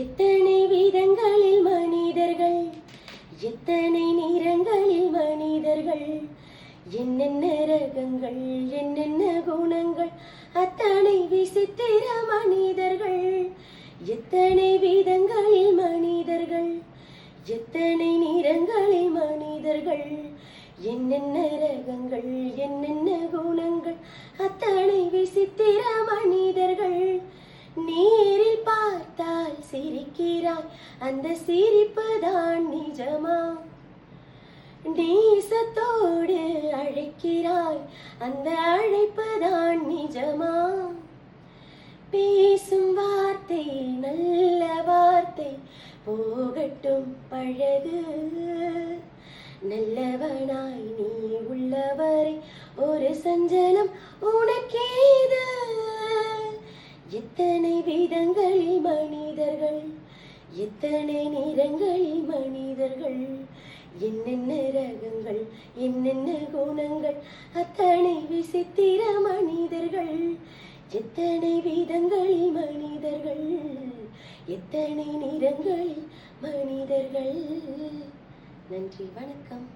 எத்தனை விதங்களில் மனிதர்கள், எத்தனை நிறங்களில் மனிதர்கள், என்னென்ன ரகங்கள், என்னென்ன குணங்கள், அத்தனை விசித்திர மனிதர்கள். எத்தனை விதங்களில் மனிதர்கள், எத்தனை நிறங்களில் மனிதர்கள், என்னென்ன ரகங்கள், என்னென்ன குணங்கள், அத்தனை விசித்திர மனிதர்கள். நேரில் பார்த்தால் சிரிக்கிறாய், அந்த சிரிப்பு தான் நிஜமா? நேசத்தோடு அழைக்கிறாய், அந்த அழைப்பு தான் நிஜமா? பேசும் வார்த்தை நல்ல வார்த்தை, போகட்டும் பழகு. நல்லவனாய் நீ உள்ளவரை ஒரு சஞ்சலம் உனக்கேது? எத்தனை விதங்களில் மனிதர்கள், எத்தனை நிறங்களில் மனிதர்கள், என்னென்ன ரகங்கள், என்னென்ன குணங்கள், அத்தனை விசித்திர மனிதர்கள். எத்தனை விதங்களில் மனிதர்கள், எத்தனை நிறங்களில் மனிதர்கள். நன்றி, வணக்கம்.